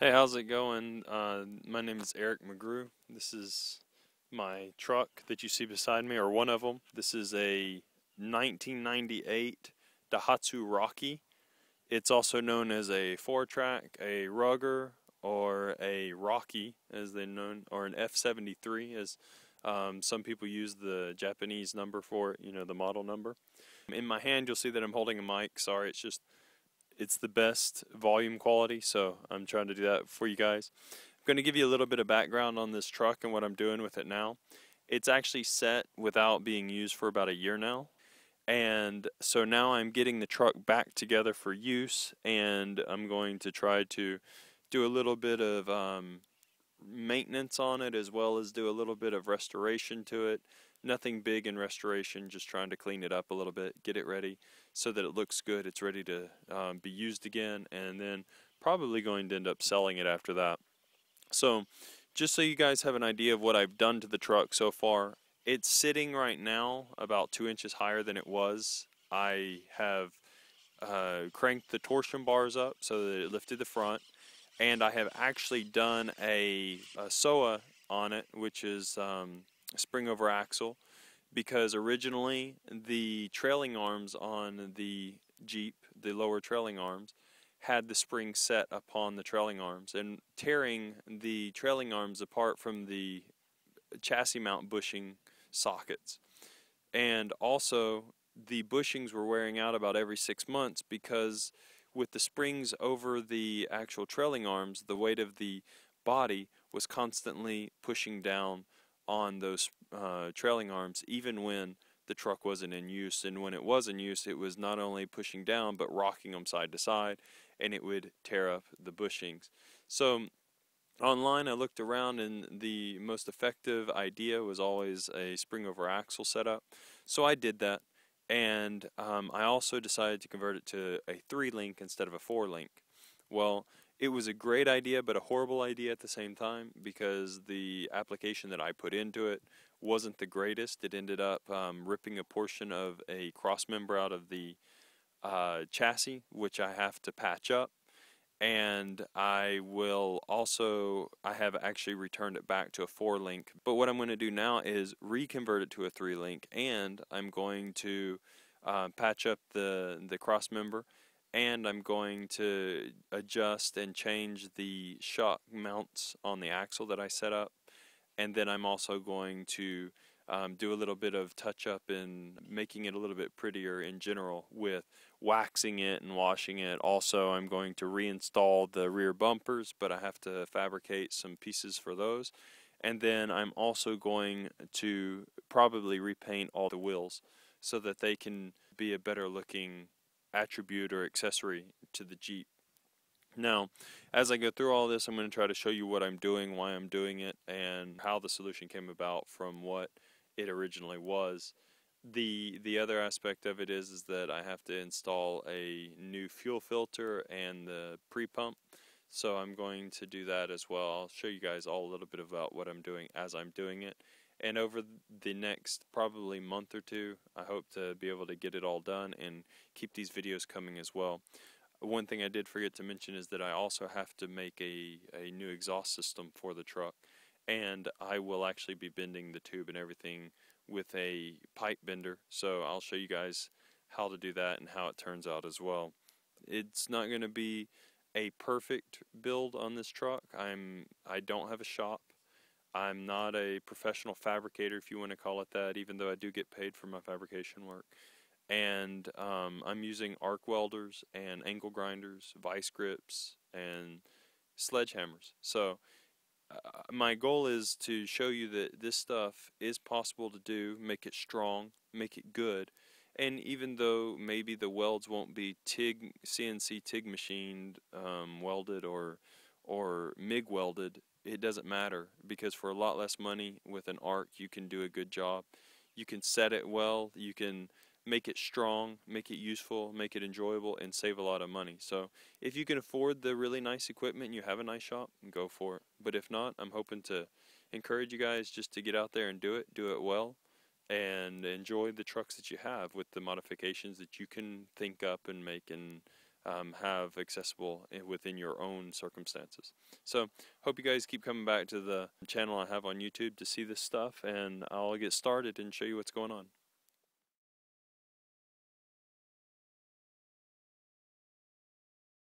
Hey, how's it going? My name is Eric McGrew. This is my truck that you see beside me, or one of them. This is a 1998 Daihatsu Rocky. It's also known as a Fourtrak, a Rugger, or a Rocky, as they're known, or an F73, as some people use the Japanese number for it, the model number. In my hand, you'll see that I'm holding a mic. Sorry, it's the best volume quality, so I'm trying to do that for you guys. I'm going to give you a little bit of background on this truck and what I'm doing with it now. It's actually set without being used for about a year now, and so now I'm getting the truck back together for use, and I'm going to try to do a little bit of maintenance on it, as well as do a little bit of restoration to it. Nothing big in restoration, just trying to clean it up a little bit, get it ready so that it looks good, it's ready to be used again, and then probably going to end up selling it after that. So just so you guys have an idea of what I've done to the truck so far, it's sitting right now about 2 inches higher than it was. I have cranked the torsion bars up so that it lifted the front, and I have actually done a SOA on it, which is a spring over axle, because originally the trailing arms on the Jeep, the lower trailing arms, had the spring set upon the trailing arms, and tearing the trailing arms apart from the chassis mount bushing sockets. And also the bushings were wearing out about every 6 months, because with the springs over the actual trailing arms, the weight of the body was constantly pushing down on those trailing arms, even when the truck wasn't in use. And when it was in use, it was not only pushing down but rocking them side to side, and it would tear up the bushings. So online I looked around, and the most effective idea was always a spring over axle setup. So I did that, and I also decided to convert it to a 3-link instead of a 4-link. Well, it was a great idea, but a horrible idea at the same time, because the application that I put into it wasn't the greatest. It ended up ripping a portion of a cross member out of the chassis, which I have to patch up. And I have actually returned it back to a 4-link. But what I'm going to do now is reconvert it to a 3-link, and I'm going to patch up the cross member, and I'm going to adjust and change the shock mounts on the axle that I set up. And then I'm also going to do a little bit of touch up in making it a little bit prettier in general, with waxing it and washing it. Also, I'm going to reinstall the rear bumpers, but I have to fabricate some pieces for those. And then I'm also going to probably repaint all the wheels so that they can be a better looking attribute or accessory to the Jeep. Now, as I go through all this, I'm going to try to show you what I'm doing, why I'm doing it, and how the solution came about from what it originally was. The other aspect of it is that I have to install a new fuel filter and the pre-pump. So I'm going to do that as well. I'll show you guys all a little bit about what I'm doing as I'm doing it. And over the next probably month or two, I hope to be able to get it all done and keep these videos coming as well. One thing I did forget to mention is that I also have to make a new exhaust system for the truck, and I will actually be bending the tube and everything with a pipe bender, so I'll show you guys how to do that and how it turns out as well. It's not going to be a perfect build on this truck. I don't have a shop. I'm not a professional fabricator, if you want to call it that, even though I do get paid for my fabrication work. And I'm using arc welders and angle grinders, vice grips, and sledgehammers. So my goal is to show you that this stuff is possible to do, make it strong, make it good. And even though maybe the welds won't be CNC TIG machined, welded, or MIG welded, it doesn't matter, because for a lot less money with an arc you can do a good job. You can set it well, you can make it strong, make it useful, make it enjoyable, and save a lot of money. So if you can afford the really nice equipment and you have a nice shop, go for it. But if not, I'm hoping to encourage you guys just to get out there and do it well, and enjoy the trucks that you have with the modifications that you can think up and make and have accessible within your own circumstances. So hope you guys keep coming back to the channel I have on YouTube to see this stuff, and I'll get started and show you what's going on.